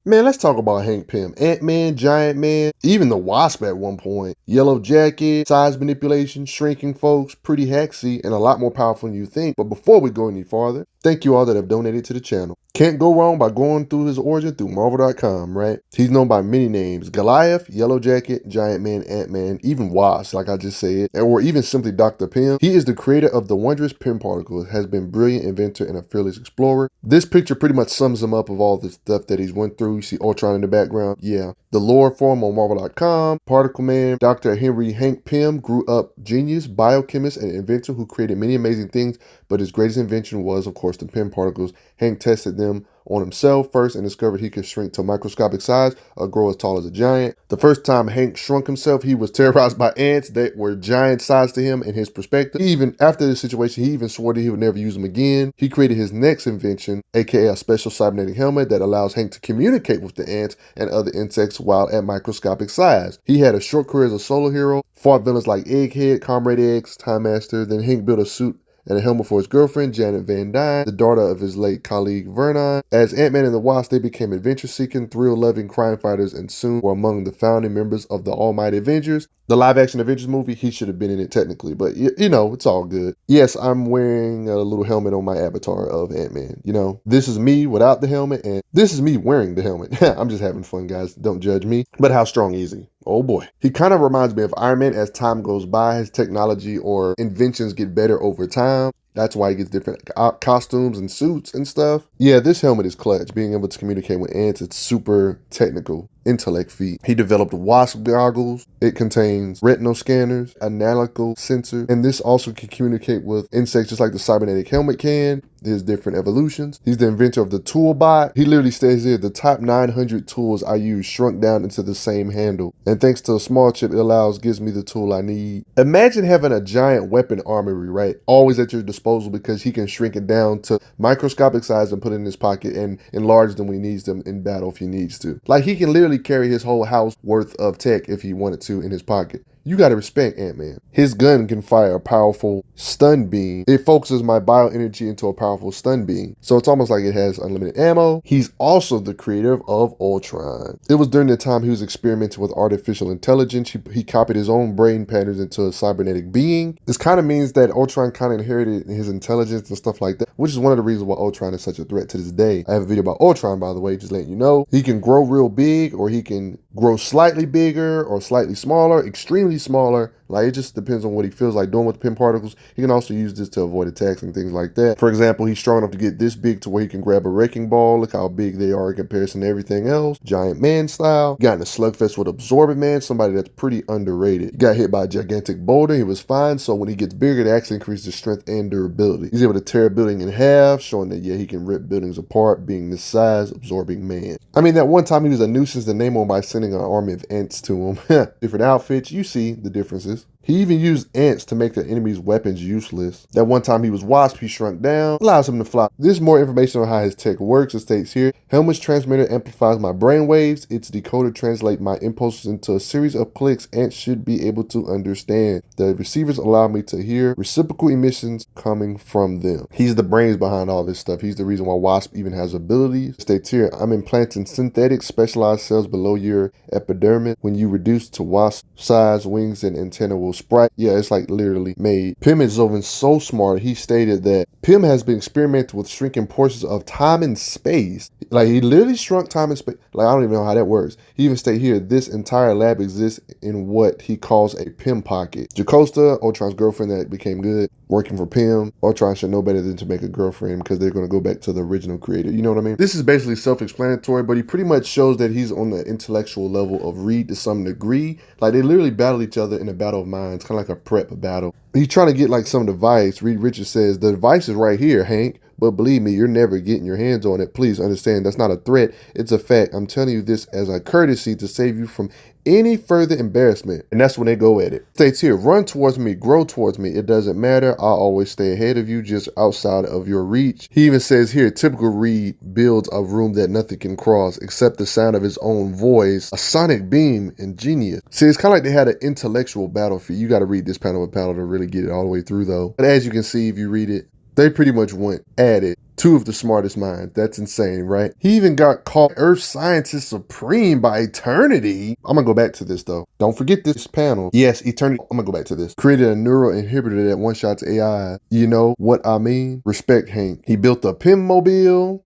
Man, let's talk about Hank Pym. Ant-Man, Giant Man, even the Wasp at one point. Yellow Jacket, size manipulation, shrinking folks, pretty hacksy, and a lot more powerful than you think. But before we go any farther, thank you all that have donated to the channel. Can't go wrong by going through his origin through Marvel.com, right? He's known by many names: Goliath, Yellow Jacket, Giant Man, Ant-Man, even Wasp, like I just said, or even simply Dr. Pym. He is the creator of the wondrous Pym particles, has been a brilliant inventor and a fearless explorer. This picture pretty much sums him up of all the stuff that he's went through. You see Ultron in the background. Yeah. The lore for him on Marvel.com. Particle Man, Dr. Henry Hank Pym grew up genius, biochemist, and inventor who created many amazing things, but his greatest invention was, of course, the Pym particles. Hank tested them on himself first and discovered he could shrink to microscopic size or grow as tall as a giant. The first time Hank shrunk himself, he was terrorized by ants that were giant size to him in his perspective. After this situation, he even swore that he would never use them again. He created his next invention, aka a special cybernetic helmet that allows Hank to communicate with the ants and other insects while at microscopic size. He had a short career as a solo hero, fought villains like Egghead, Comrade X, Time Master. Then Hank built a suit and a helmet for his girlfriend, Janet Van Dyne, the daughter of his late colleague, Vernon. As Ant-Man and the Wasp, they became adventure-seeking, thrill-loving crime fighters and soon were among the founding members of the Almighty Avengers. The live-action Avengers movie, he should have been in it technically, but you know, it's all good. Yes, I'm wearing a little helmet on my avatar of Ant-Man. You know, this is me without the helmet, and this is me wearing the helmet. I'm just having fun, guys. Don't judge me. But how strong is he? Oh boy. He kind of reminds me of Iron Man. As time goes by, his technology or inventions get better over time. That's why he gets different costumes and suits and stuff. Yeah, this helmet is clutch. Being able to communicate with ants, it's super technical intellect feat. He developed Wasp goggles. It contains retinal scanners, analytical sensor, and this also can communicate with insects just like the cybernetic helmet can. His different evolutions. He's the inventor of the toolbot. He literally says here, the top 900 tools I use shrunk down into the same handle. And thanks to a small chip it gives me the tool I need. Imagine having a giant weapon armory, right? Always at your disposal because he can shrink it down to microscopic size and put it in his pocket and enlarge them when he needs them in battle if he needs to. Like he can literally carry his whole house worth of tech if he wanted to in his pocket. You gotta respect Ant-Man. His gun can fire a powerful stun beam. It focuses my bioenergy into a powerful stun beam. So it's almost like it has unlimited ammo. He's also the creator of Ultron. It was during the time he was experimenting with artificial intelligence. He copied his own brain patterns into a cybernetic being. This kind of means that Ultron kind of inherited his intelligence and stuff like that, which is one of the reasons why Ultron is such a threat to this day. I have a video about Ultron, by the way, just letting you know. He can grow real big, or he can grow slightly bigger or slightly smaller, extremely smaller. Like it just depends on what he feels like doing with Pym particles. He can also use this to avoid attacks and things like that. For example, he's strong enough to get this big to where he can grab a wrecking ball. Look how big they are in comparison to everything else. Giant Man style. Got in a slugfest with Absorbent Man, somebody that's pretty underrated. He got hit by a gigantic boulder. He was fine. So when he gets bigger, it actually increases his strength and durability. He's able to tear a building in half, showing that yeah, he can rip buildings apart, being this size, Absorbing Man. I mean, that one time he was a nuisance to name him by sending an army of ants to him. Different outfits, you see the differences. He even used ants to make the enemy's weapons useless. That one time he was Wasp, he shrunk down, allows him to fly. There's more information on how his tech works. It states here, helmet's transmitter amplifies my brain waves. Its decoder translates my impulses into a series of clicks ants should be able to understand. The receivers allow me to hear reciprocal emissions coming from them. He's the brains behind all this stuff. He's the reason why Wasp even has abilities. It states here, I'm implanting synthetic specialized cells below your epidermis. When you reduce to Wasp size, wings and antenna will sprite. Yeah, it's like literally made. Pym is even so smart, he stated that Pym has been experimenting with shrinking portions of time and space. Like he literally shrunk time and space. Like I don't even know how that works. He even stated here, this entire lab exists in what he calls a Pym pocket. Jocasta, Ultron's girlfriend that became good, working for Pym. Ultron should know better than to make a girlfriend because they're going to go back to the original creator. You know what I mean? This is basically self-explanatory, but he pretty much shows that he's on the intellectual level of Reed to some degree. Like they literally battle each other in a battle of minds, kind of like a prep battle. He's trying to get like some advice. Reed Richards says, the advice is right here, Hank. But believe me, you're never getting your hands on it. Please understand, that's not a threat. It's a fact. I'm telling you this as a courtesy to save you from any further embarrassment. And that's when they go at it. States here, run towards me, grow towards me. It doesn't matter. I'll always stay ahead of you, just outside of your reach. He even says here, typical Reed builds a room that nothing can cross except the sound of his own voice, a sonic beam, and genius. See, it's kind of like they had an intellectual battlefield. You got to read this panel by panel to really get it all the way through though. But as you can see, if you read it, they pretty much went at it. Two of the smartest minds. That's insane, right? He even got called Earth Scientist Supreme by Eternity. I'm gonna go back to this though. Don't forget this panel. Yes, Eternity. I'm gonna go back to this. Created a neural inhibitor that one-shots AI. You know what I mean? Respect Hank. He built a Pym mobile.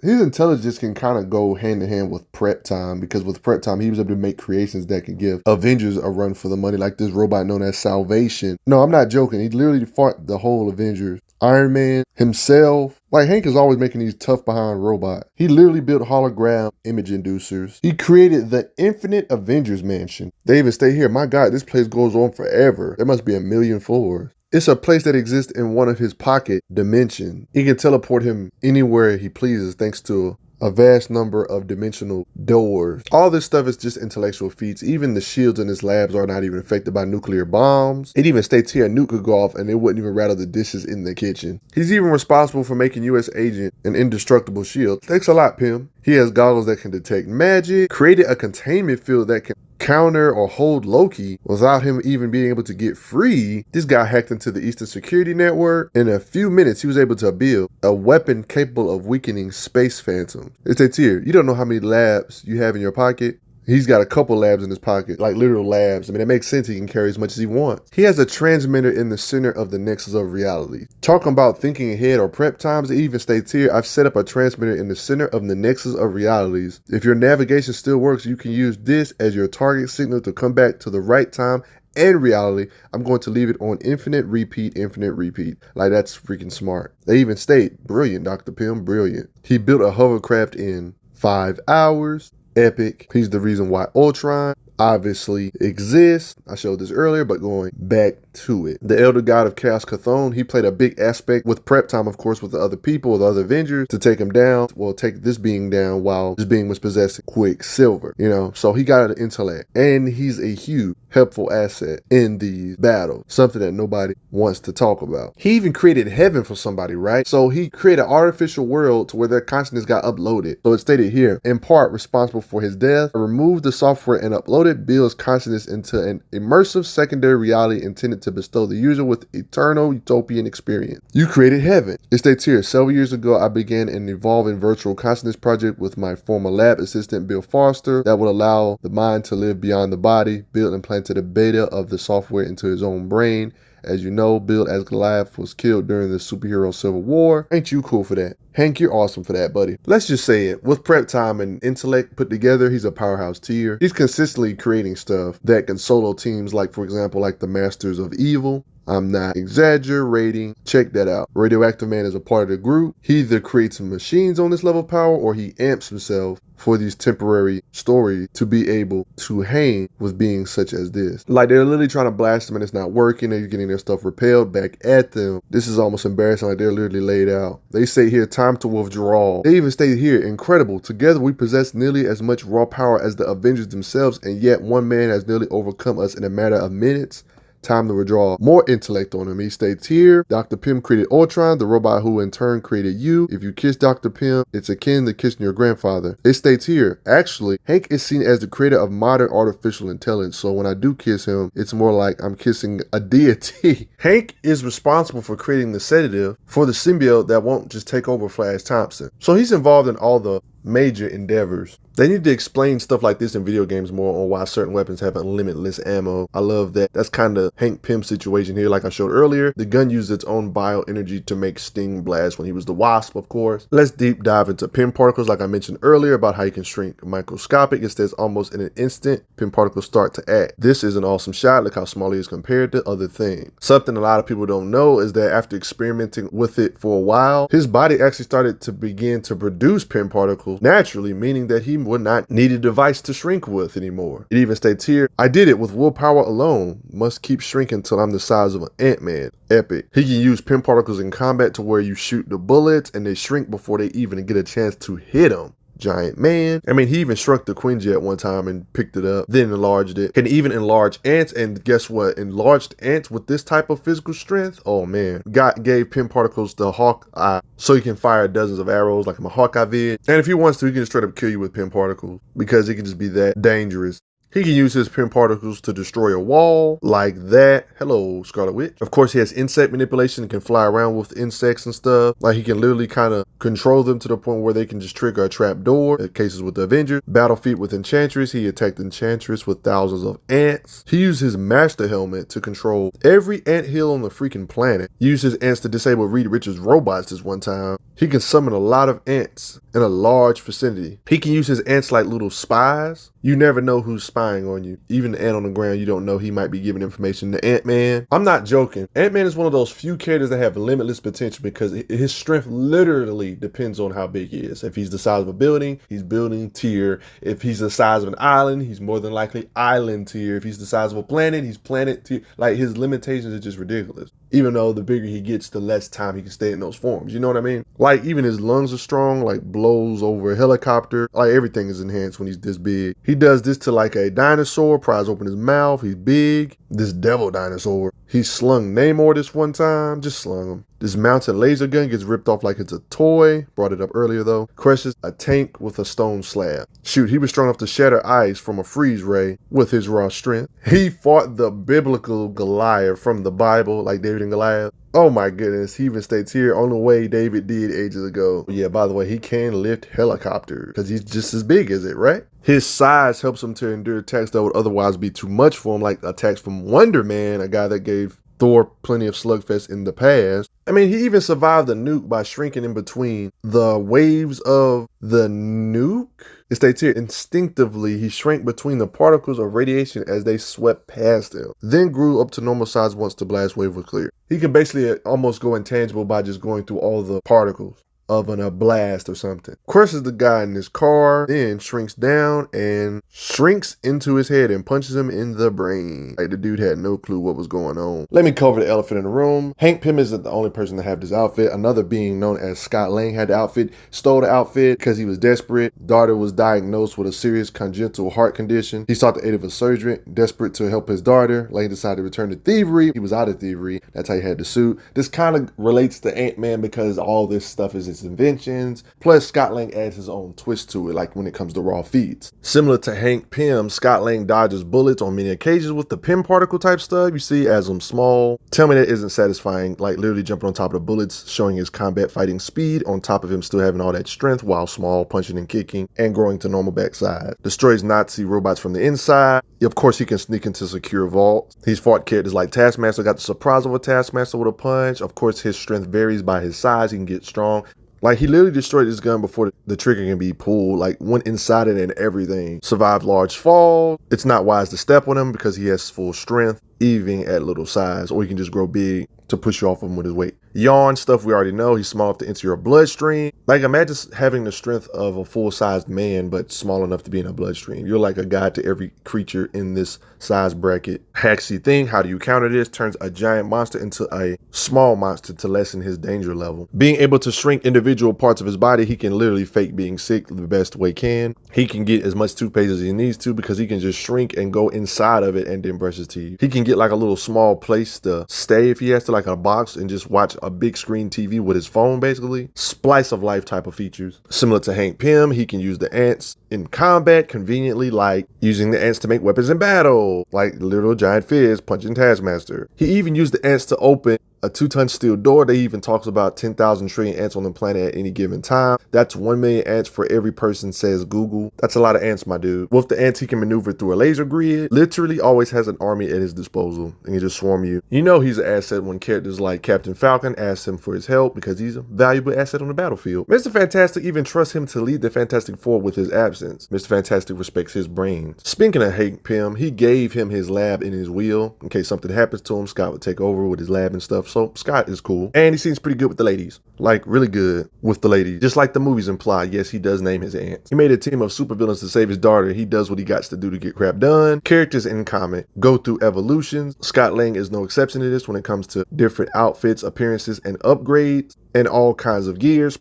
His intelligence can kind of go hand in hand with prep time, because with prep time, he was able to make creations that could give Avengers a run for the money, like this robot known as Salvation. No, I'm not joking. He literally fought the whole Avengers. Iron Man himself. Like, Hank is always making these tough behind robots. He literally built hologram image inducers. He created the Infinite Avengers Mansion. They even stay here. My God, this place goes on forever. There must be 1,000,000 floors. It's a place that exists in one of his pocket dimensions. He can teleport him anywhere he pleases thanks to a vast number of dimensional doors. All this stuff is just intellectual feats. Even the shields in his labs are not even affected by nuclear bombs. It even states here a nuke could go off and it wouldn't even rattle the dishes in the kitchen. He's even responsible for making U.S. Agent an indestructible shield. Thanks a lot, Pym. He has goggles that can detect magic, created a containment field that can counter or hold Loki without him even being able to get free. This guy hacked into the Eastern Security Network. In a few minutes, he was able to build a weapon capable of weakening space phantoms. It says here, you don't know how many labs you have in your pocket. He's got a couple labs in his pocket, like literal labs. I mean, it makes sense. He can carry as much as he wants. He has a transmitter in the center of the nexus of reality. Talking about thinking ahead or prep times, it even states here, I've set up a transmitter in the center of the nexus of realities. If your navigation still works, you can use this as your target signal to come back to the right time and reality. I'm going to leave it on infinite repeat, infinite repeat. Like, that's freaking smart. They even state, brilliant, Dr. Pym, brilliant. He built a hovercraft in 5 hours. Epic. He's the reason why Ultron obviously exists. I showed this earlier, but going back to it. The Elder God of Chaos Chthon, he played a big aspect with prep time, of course, with the other people, with the other Avengers, to take him down. Well, take this being down while this being was possessing Quicksilver, you know? So he got an intellect, and he's a huge helpful asset in these battles, something that nobody wants to talk about. He even created heaven for somebody, right? So he created an artificial world to where their consciousness got uploaded. So it's stated here, in part responsible for his death, removed the software and uploaded Bill's consciousness into an immersive secondary reality intended to bestow the user with eternal utopian experience. You created heaven. It states here, several years ago, I began an evolving virtual consciousness project with my former lab assistant, Bill Foster, that would allow the mind to live beyond the body. Bill implanted a beta of the software into his own brain. As you know, Bill as Goliath was killed during the superhero Civil War. Ain't you cool for that? Hank, you're awesome for that, buddy. Let's just say it. With prep time and intellect put together, he's a powerhouse tier. He's consistently creating stuff that can solo teams, like, for example, like the Masters of Evil. I'm not exaggerating. Check that out. Radioactive Man is a part of the group. He either creates machines on this level of power or he amps himself for these temporary stories to be able to hang with beings such as this. Like, they're literally trying to blast them and it's not working. They're getting their stuff repelled back at them. This is almost embarrassing. Like, they're literally laid out. They say here, time to withdraw. They even state here, incredible. Together we possess nearly as much raw power as the Avengers themselves, and yet one man has nearly overcome us in a matter of minutes. Time to withdraw more intellect on him. He states here, Dr. Pym created Ultron, the robot who in turn created you. If you kiss Dr. Pym, it's akin to kissing your grandfather. It states here, actually, Hank is seen as the creator of modern artificial intelligence, so when I do kiss him, it's more like I'm kissing a deity. Hank is responsible for creating the sedative for the symbiote that won't just take over Flash Thompson. So he's involved in all the major endeavors. They need to explain stuff like this in video games more on why certain weapons have limitless ammo. I love that. That's kind of Hank Pym's situation here. Like I showed earlier, the gun used its own bioenergy to make sting blasts when he was the Wasp, of course. Let's deep dive into Pym particles, like I mentioned earlier, about how you can shrink microscopic. It says almost in an instant, Pym particles start to act. This is an awesome shot. Look how small he is compared to other things. Something a lot of people don't know is that after experimenting with it for a while, his body actually started to begin to produce Pym particles naturally, meaning that he would not need a device to shrink with anymore. It even states here, I did it with willpower alone. Must keep shrinking till I'm the size of an Ant-Man. Epic. He can use Pym particles in combat to where you shoot the bullets and they shrink before they even get a chance to hit them. Giant man. I mean, he even shrunk the Quinjet at one time and picked it up, then enlarged it. Can even enlarge ants, and guess what? Enlarged ants with this type of physical strength, oh man. God gave Pym particles to Hawkeye so he can fire dozens of arrows like in a Hawkeye vid. And if he wants to, he can just straight up kill you with Pym particles because it can just be that dangerous. He can use his pin particles to destroy a wall, like that. Hello, Scarlet Witch. Of course, he has insect manipulation and can fly around with insects and stuff. Like, he can literally kind of control them to the point where they can just trigger a trap door. In cases with the Avengers. Battle feat with Enchantress. He attacked Enchantress with thousands of ants. He used his Master Helmet to control every ant hill on the freaking planet. He used his ants to disable Reed Richards' robots this one time. He can summon a lot of ants in a large vicinity. He can use his ants like little spies. You never know who's spying on you. Even the ant on the ground, you don't know he might be giving information to Ant-Man. I'm not joking. Ant-Man is one of those few characters that have limitless potential because his strength literally depends on how big he is. If he's the size of a building, he's building tier. If he's the size of an island, he's more than likely island tier. If he's the size of a planet, he's planet tier. Like, his limitations are just ridiculous. Even though the bigger he gets, the less time he can stay in those forms. You know what I mean? Like, even his lungs are strong, like blows over a helicopter. Like, everything is enhanced when he's this big. He does this to like a dinosaur, pries open his mouth. He's big. This devil dinosaur. He slung Namor this one time. Just slung him. This mounted laser gun gets ripped off like it's a toy. Brought it up earlier though. Crushes a tank with a stone slab. Shoot, he was strong enough to shatter ice from a freeze ray with his raw strength. He fought the biblical Goliath from the Bible, like David and Goliath. Oh my goodness, he even states here, on the way David did ages ago. Yeah, by the way, he can lift helicopters because he's just as big as it, right? His size helps him to endure attacks that would otherwise be too much for him, like attacks from Wonder Man, a guy that gave Thor plenty of slugfest in the past. I mean, he even survived the nuke by shrinking in between the waves of the nuke. It states here, instinctively, he shrank between the particles of radiation as they swept past him, then grew up to normal size once the blast wave was clear. He can basically almost go intangible by just going through all the particles of a blast or something. Crushes the guy in his car, then shrinks down and shrinks into his head and punches him in the brain. Like, the dude had no clue what was going on. Let me cover the elephant in the room. Hank Pym isn't the only person to have this outfit. Another being known as Scott Lang had the outfit, stole the outfit because he was desperate. Daughter was diagnosed with a serious congenital heart condition. He sought the aid of a surgeon, desperate to help his daughter. Lang decided to return to thievery. He was out of thievery. That's how he had the suit. This kind of relates to Ant-Man because all this stuff is his inventions. Plus, Scott Lang adds his own twist to it, like when it comes to raw feats. Similar to Hank Pym, Scott Lang dodges bullets on many occasions with the Pym particle type stuff. You see as I'm small. Tell me that isn't satisfying, like literally jumping on top of the bullets, showing his combat fighting speed, on top of him still having all that strength while small, punching and kicking, and growing to normal backside. Destroys Nazi robots from the inside. Of course, he can sneak into secure vaults. He's fought characters like Taskmaster, got the surprise of a Taskmaster with a punch. Of course, his strength varies by his size. He can get strong. Like, he literally destroyed this gun before the trigger can be pulled, like went inside it and everything. Survived large fall. It's not wise to step on him because he has full strength, even at little size, or he can just grow big to push you off of him with his weight. Yawn stuff we already know. He's small enough to enter your bloodstream. Like, imagine having the strength of a full-sized man, but small enough to be in a bloodstream. You're like a god to every creature in this size bracket. Haxy thing, how do you counter this? Turns a giant monster into a small monster to lessen his danger level. Being able to shrink individual parts of his body, he can literally fake being sick the best way can. He can get as much toothpaste as he needs to because he can just shrink and go inside of it and then brush his teeth. He can get like a little small place to stay if he has to, like a box, and just watch a big screen TV with his phone, basically. Splice of life type of features. Similar to Hank Pym, he can use the ants in combat conveniently, like using the ants to make weapons in battle, like little giant fizz punching Taskmaster. He even used the ants to open a 2-ton steel door. They even talks about 10,000 trillion ants on the planet at any given time. That's 1 million ants for every person, says Google. That's a lot of ants, my dude. With the ants, he can maneuver through a laser grid. Literally always has an army at his disposal and can just swarm you. You know he's an asset when characters like Captain Falcon ask him for his help because he's a valuable asset on the battlefield. Mr. Fantastic even trusts him to lead the Fantastic Four with his absence. Mr. Fantastic respects his brains. Speaking of Hank Pym, he gave him his lab in his will. In case something happens to him, Scott would take over with his lab and stuff. So Scott is cool. And he seems pretty good with the ladies. Like, really good with the ladies. Just like the movies imply, yes, he does name his ants. He made a team of supervillains to save his daughter. He does what he got to do to get crap done. Characters in comic go through evolutions. Scott Lang is no exception to this when it comes to different outfits, appearances, and upgrades. and all kinds of gears.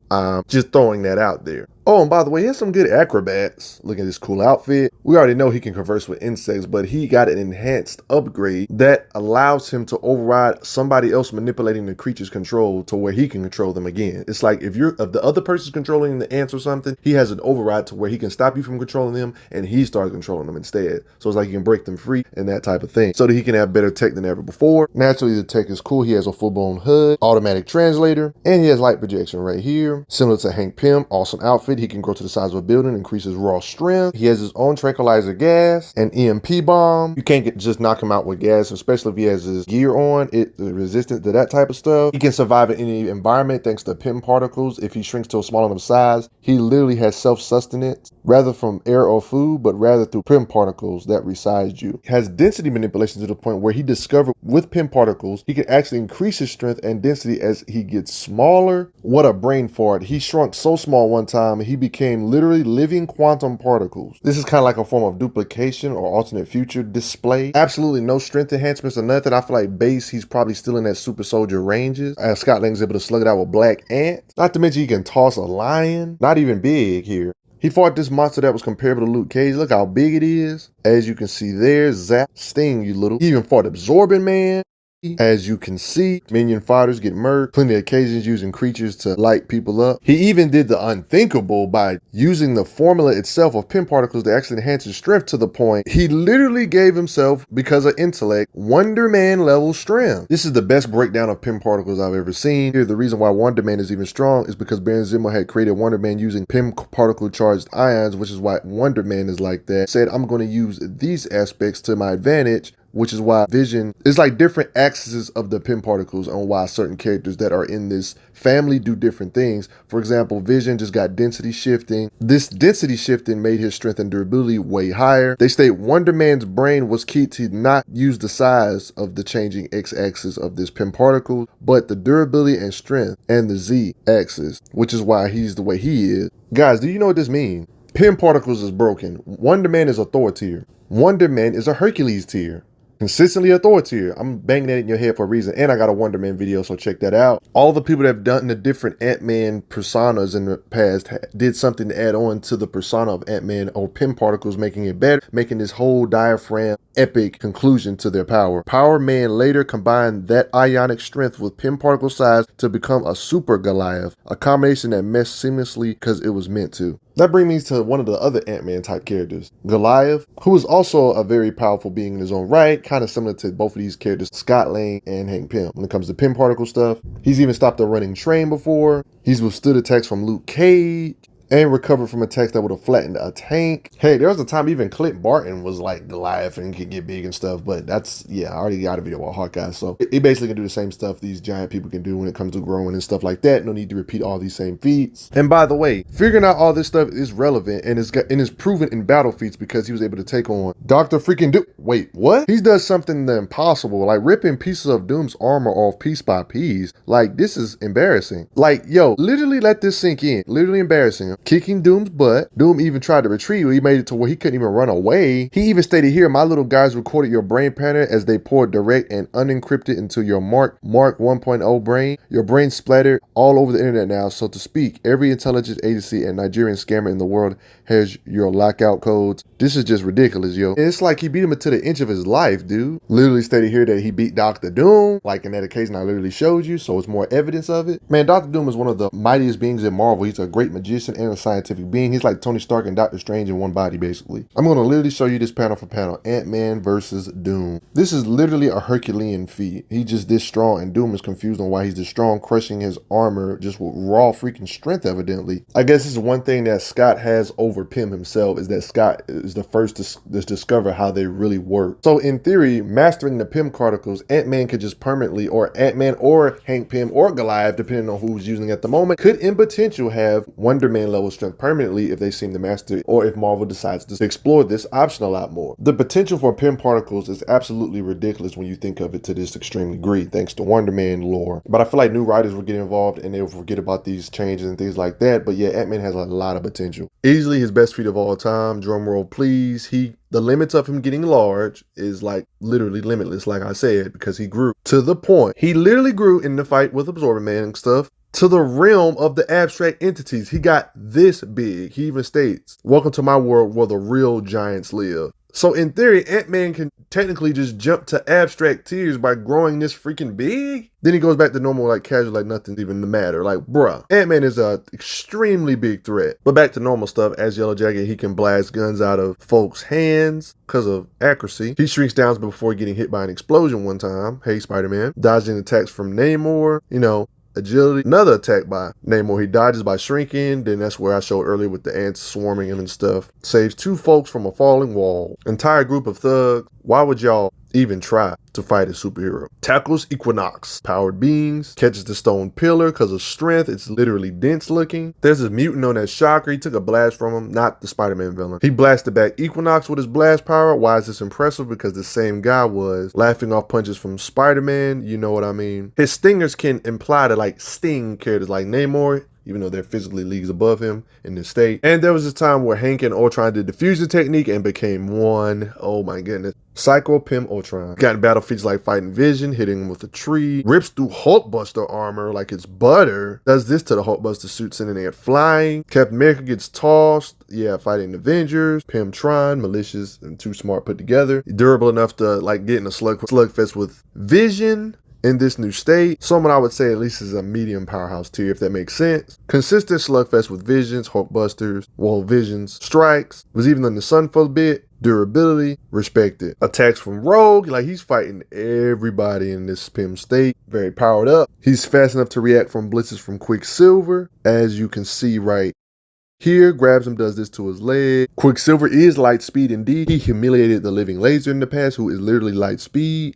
Just throwing that out there. Oh, and by the way, he has some good acrobats. Look at this cool outfit. We already know he can converse with insects, but he got an enhanced upgrade that allows him to override somebody else manipulating the creature's control to where he can control them again. It's like if the other person's controlling the ants or something, he has an override to where he can stop you from controlling them and he starts controlling them instead. So it's like he can break them free and that type of thing, so that he can have better tech than ever before. Naturally, the tech is cool. He has a full-blown HUD, automatic translator, and he has light projection right here. Similar to Hank Pym, awesome outfit. He can grow to the size of a building, increases raw strength. He has his own tranquilizer gas, an EMP bomb. You can't just knock him out with gas, especially if he has his gear on. It's resistant to that type of stuff. He can survive in any environment thanks to Pym particles. If he shrinks to a small enough size, he literally has self-sustenance, rather from air or food, but rather through Pym particles that resize you. He has density manipulation to the point where he discovered with Pym particles, he can actually increase his strength and density as he gets smaller. What a brain fart. He shrunk so small one time, he became literally living quantum particles. This is kind of like a form of duplication or alternate future display. Absolutely no strength enhancements or nothing. I feel like base, he's probably still in that super soldier ranges. Scott Lang's able to slug it out with black ants. Not to mention he can toss a lion. Not even big here. He fought this monster that was comparable to Luke Cage. Look how big it is. As you can see there, zap, sting, you little. He even fought Absorbing Man. As you can see, minion fighters get murked. Plenty of occasions using creatures to light people up. He even did the unthinkable by using the formula itself of Pym particles to actually enhance his strength to the point he literally gave himself, because of intellect, Wonder Man level strength. This is the best breakdown of Pym particles I've ever seen. Here, the reason why Wonder Man is even strong is because Baron Zemo had created Wonder Man using Pym particle charged ions, which is why Wonder Man is like that. Said, I'm going to use these aspects to my advantage, which is why Vision is like different axes of the Pym particles on why certain characters that are in this family do different things. For example, Vision just got density shifting. This density shifting made his strength and durability way higher. They state Wonder Man's brain was key to not use the size of the changing x-axis of this Pym particle, but the durability and strength and the z-axis, which is why he's the way he is. Guys, do you know what this means? Pym particles is broken. Wonder Man is a Thor tier. Wonder Man is a Hercules tier. Consistently a Thor tier. I'm banging that in your head for a reason. And I got a Wonder Man video, so check that out. All the people that have done the different Ant-Man personas in the past did something to add on to the persona of Ant-Man or Pym particles, making it better, making this whole diaphragm epic conclusion to their power. Power Man later combined that ionic strength with Pym particle size to become a super Goliath, a combination that meshed seamlessly because it was meant to. That brings me to one of the other Ant-Man type characters, Goliath, who is also a very powerful being in his own right, kind of similar to both of these characters, Scott Lang and Hank Pym. When it comes to Pym particle stuff, he's even stopped a running train before. He's withstood attacks from Luke Cage and recovered from attacks that would have flattened a tank. Hey, there was a time even Clint Barton was like Goliath and could get big and stuff, but that's, yeah, I already got a video about Hawkeye, so he basically can do the same stuff these giant people can do when it comes to growing and stuff like that. No need to repeat all these same feats. And by the way, figuring out all this stuff is relevant and is proven in battle feats because he was able to take on Dr. freaking Doom. Wait, what? He does something impossible, like ripping pieces of Doom's armor off piece by piece. Like, this is embarrassing. Like, yo, literally let this sink in. Literally embarrassing. Kicking Doom's butt. Doom even tried to retreat. He made it to where he couldn't even run away. He even stated here, my little guys recorded your brain pattern as they poured direct and unencrypted into your Mark 1.0 brain. Your brain splattered all over the internet now, so to speak. Every intelligence agency and Nigerian scammer in the world has your lockout codes. This is just ridiculous, yo. And it's like he beat him to the inch of his life, dude. Literally stated here that he beat Dr. Doom, like in that occasion I literally showed you, so it's more evidence of it. Man, Dr. Doom is one of the mightiest beings in Marvel. He's a great magician and a scientific being. He's like Tony Stark and Doctor Strange in one body, basically. I'm going to literally show you this panel for panel. Ant-Man versus Doom. This is literally a Herculean feat. He's just this strong, and Doom is confused on why he's this strong, crushing his armor just with raw freaking strength, evidently. I guess this is one thing that Scott has over Pym himself, is that Scott is the first to discover how they really work. So in theory, mastering the Pym particles, Ant-Man could just permanently, or Ant-Man or Hank Pym or Goliath, depending on who's using at the moment, could in potential have Wonder Man level strength permanently if they seem to master it, or if Marvel decides to explore this option a lot more. The potential for Pym particles is absolutely ridiculous when you think of it to this extreme degree, thanks to Wonder Man lore. But I feel like new writers will get involved and they'll forget about these changes and things like that. But yeah, Ant-Man has a lot of potential. Easily his best feat of all time. Drum roll, please. The limits of him getting large is like literally limitless, like I said, because he grew to the point. He literally grew in the fight with Absorbing Man and stuff. to the realm of the abstract entities. He got this big. He even states, "Welcome to my world where the real giants live." So in theory, Ant-Man can technically just jump to abstract tiers by growing this freaking big. Then he goes back to normal, like casual, like nothing even the matter. Like, bruh, Ant-Man is a extremely big threat. But back to normal stuff. As Yellow Jacket, he can blast guns out of folks' hands because of accuracy. He shrinks down before getting hit by an explosion one time. Hey, Spider-Man. Dodging attacks from Namor. Agility. Another attack by Namor. He dodges by shrinking. Then that's where I showed earlier with the ants swarming him and stuff. Saves 2 folks from a falling wall. Entire group of thugs. Why would y'all even try to fight a superhero? Tackles Equinox. Powered beings. Catches the stone pillar because of strength. It's literally dense looking. There's a mutant known as Shocker. He took a blast from him. Not the Spider-Man villain. He blasted back Equinox with his blast power. Why is this impressive? Because the same guy was laughing off punches from Spider-Man. You know what I mean? His stingers can imply to like sting characters like Namor, even though they're physically leagues above him in this state. And there was this time where Hank and Ultron did the fusion technique and became one. Oh my goodness. Psycho Pym Ultron. Got in battle feats like fighting Vision, hitting him with a tree, rips through Hulkbuster armor like it's butter, does this to the Hulkbuster suit, sending it flying. Captain America gets tossed, fighting Avengers. Pym Tron, malicious and too smart put together. Durable enough to like get in a slugfest with Vision. In this new state, someone I would say at least is a medium powerhouse tier, if that makes sense. Consistent slugfest with Visions, Hulkbusters, Visions, strikes, was even in the sun for a bit. Durability, respected. Attacks from Rogue, like he's fighting everybody in this Pym state. Very powered up. He's fast enough to react from blitzes from Quicksilver, as you can see right here. Grabs him, does this to his leg. Quicksilver is light speed indeed. He humiliated the living laser in the past, who is literally light speed.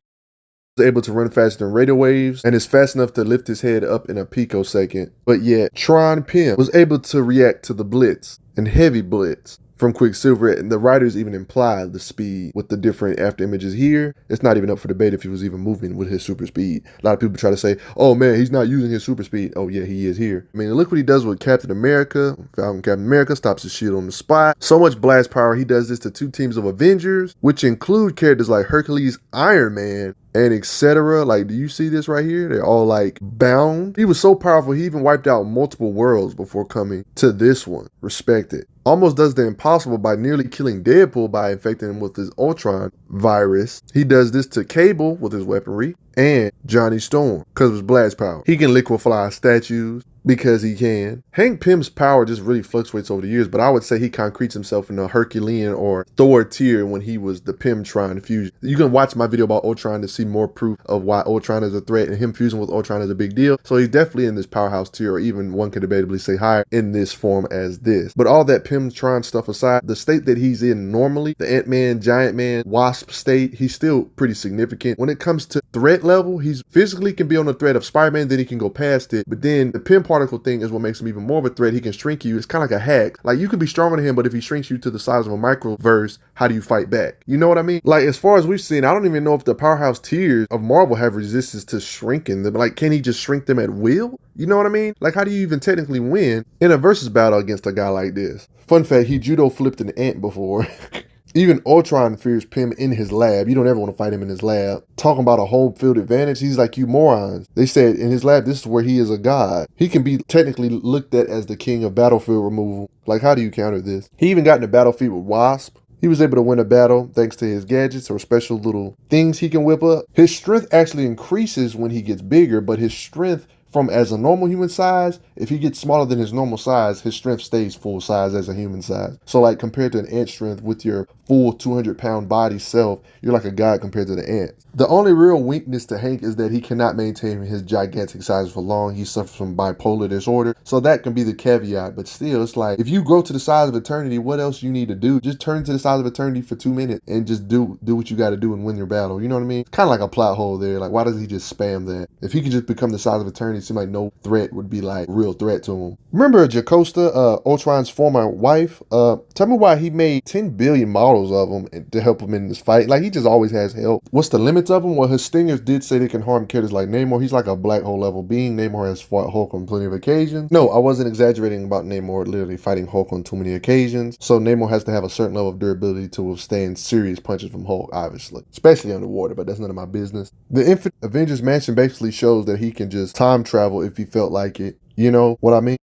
Able to run faster than radio waves and is fast enough to lift his head up in a picosecond. But yet, Tron Pym was able to react to the blitz and heavy blitz from Quicksilver, and the writers even implied the speed with the different after images here. It's not even up for debate if he was even moving with his super speed. A lot of people try to say, oh man, he's not using his super speed. Oh yeah, he is here. I mean, look what he does with Captain America. Falcon Captain America stops his shield on the spot. So much blast power. He does this to 2 teams of Avengers, which include characters like Hercules, Iron Man, and etc. Like, do you see this right here? They're all like bound. He was so powerful, he even wiped out multiple worlds before coming to this one. Respect it. Almost does the impossible by nearly killing Deadpool by infecting him with his Ultron virus. He does this to Cable with his weaponry and Johnny Storm because of his blast power. He can liquefy statues because he can. Hank Pym's power just really fluctuates over the years, but I would say he concretes himself in a Herculean or Thor tier when he was the Pym-Tron fusion. You can watch my video about Ultron to see more proof of why Ultron is a threat, and him fusing with Ultron is a big deal. So he's definitely in this powerhouse tier, or even one could debatably say higher in this form as this. But all that Pym-Tron stuff aside, the state that he's in normally, the Ant-Man, Giant Man, Wasp state, he's still pretty significant. When it comes to threat level, he's physically can be on the threat of Spider-Man, then he can go past it. But then the Pym particle thing is what makes him even more of a threat. He can shrink you. It's kind of like a hack. Like, you could be stronger than him, but if he shrinks you to the size of a microverse, how do you fight back? You know what I mean? Like, as far as we've seen, I don't even know if the powerhouse tiers of Marvel have resistance to shrinking them. Like, can he just shrink them at will? You know what I mean? Like, how do you even technically win in a versus battle against a guy like this? Fun fact, he judo flipped an ant before. Even Ultron fears Pym in his lab. You don't ever want to fight him in his lab. Talking about a home field advantage, he's like, you morons. They said in his lab, this is where he is a god. He can be technically looked at as the king of battlefield removal. Like, how do you counter this? He even got in a battlefield with Wasp. He was able to win a battle thanks to his gadgets or special little things he can whip up. His strength actually increases when he gets bigger, but his strength from as a normal human size, if he gets smaller than his normal size, his strength stays full size as a human size. So like compared to an ant strength with your full 200-pound body self, you're like a god compared to the ant. The only real weakness to Hank is that he cannot maintain his gigantic size for long. He suffers from bipolar disorder. So that can be the caveat, but still, it's like, if you grow to the size of eternity, what else you need to do? Just turn to the size of eternity for 2 minutes and just do what you got to do and win your battle. You know what I mean? It's kind of like a plot hole there. Like, why does he just spam that? If he could just become the size of eternity, it seems like no threat would be like real threat to him. Remember Jocasta, Ultron's former wife? Tell me why he made 10 billion models of him to help him in this fight. Like, he just always has help. What's the limits of him? Well, his stingers did say they can harm characters like Namor. He's like a black hole level being. Namor has fought Hulk on plenty of occasions. No, I wasn't exaggerating about Namor literally fighting Hulk on too many occasions. So Namor has to have a certain level of durability to withstand serious punches from Hulk, obviously. Especially underwater, but that's none of my business. The Infinite Avengers Mansion basically shows that he can just time travel if he felt like it. You know what I mean?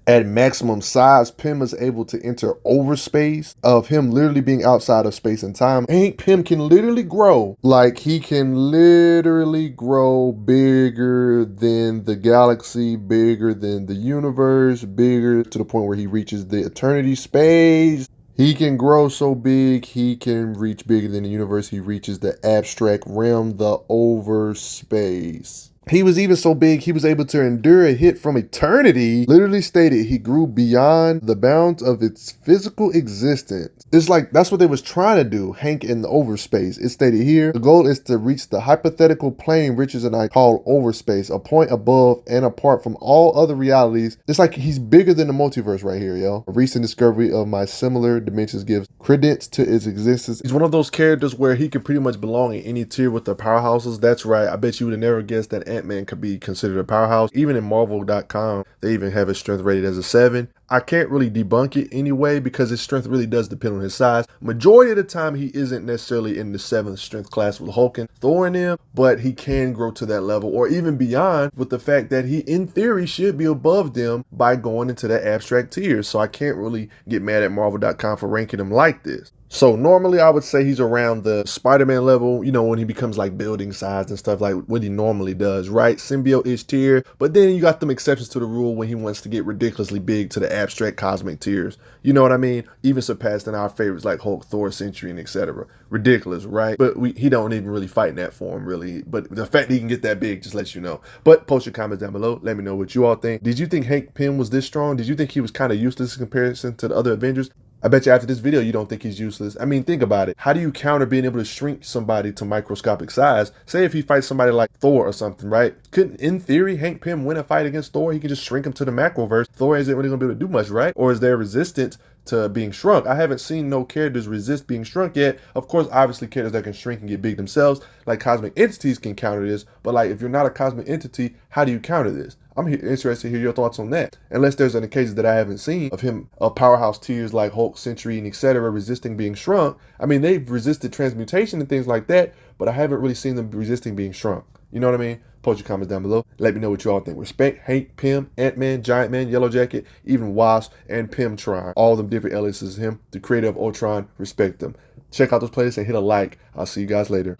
At maximum size, Pym is able to enter over space of him literally being outside of space and time. Hank Pym can literally grow. Like, he can literally grow bigger than the galaxy, bigger than the universe, bigger to the point where he reaches the eternity space. He can grow so big, he can reach bigger than the universe. He reaches the abstract realm, the over space. He was even so big, he was able to endure a hit from eternity. Literally stated he grew beyond the bounds of its physical existence. It's like, that's what they was trying to do, Hank in the overspace. It stated here, the goal is to reach the hypothetical plane Richards and I call overspace, a point above and apart from all other realities. It's like he's bigger than the multiverse right here, yo. A recent discovery of my similar dimensions gives credence to its existence. He's one of those characters where he can pretty much belong in any tier with the powerhouses. That's right. I bet you would have never guessed that Ant-Man could be considered a powerhouse. Even in Marvel.com, they even have his strength rated as a 7. I can't really debunk it anyway because his strength really does depend on his size. Majority of the time, he isn't necessarily in the 7th strength class with Hulk and Thor in him, but he can grow to that level or even beyond with the fact that he, in theory, should be above them by going into that abstract tier. So I can't really get mad at Marvel.com for ranking him like this. So normally I would say he's around the Spider-Man level, you know, when he becomes like building size and stuff like what he normally does, right? Symbiote-ish tier. But then you got them exceptions to the rule when he wants to get ridiculously big to the abstract cosmic tiers. You know what I mean? Even surpassing our favorites like Hulk, Thor, Sentry, and etc. Ridiculous, right? But he don't even really fight in that form, really. But the fact that he can get that big just lets you know. But post your comments down below. Let me know what you all think. Did you think Hank Pym was this strong? Did you think he was kind of useless in comparison to the other Avengers? I bet you after this video, you don't think he's useless. I mean, think about it. How do you counter being able to shrink somebody to microscopic size? Say if he fights somebody like Thor or something, right? Couldn't, in theory, Hank Pym win a fight against Thor? He can just shrink him to the macroverse. Thor isn't really going to be able to do much, right? Or is there resistance to being shrunk? I haven't seen no characters resist being shrunk yet. Of course, obviously, characters that can shrink and get big themselves, like cosmic entities, can counter this. But like, if you're not a cosmic entity, how do you counter this? I'm interested to hear your thoughts on that. Unless there's any cases that I haven't seen of him, of powerhouse tiers like Hulk, Sentry, and etc. resisting being shrunk. I mean, they've resisted transmutation and things like that, but I haven't really seen them resisting being shrunk. You know what I mean? Post your comments down below. Let me know what you all think. Respect Hank Pym, Ant-Man, Giant Man, Yellow Jacket, even Wasp, and Pymtron. All them different aliases of him. The creator of Ultron, respect them. Check out those playlists and hit a like. I'll see you guys later.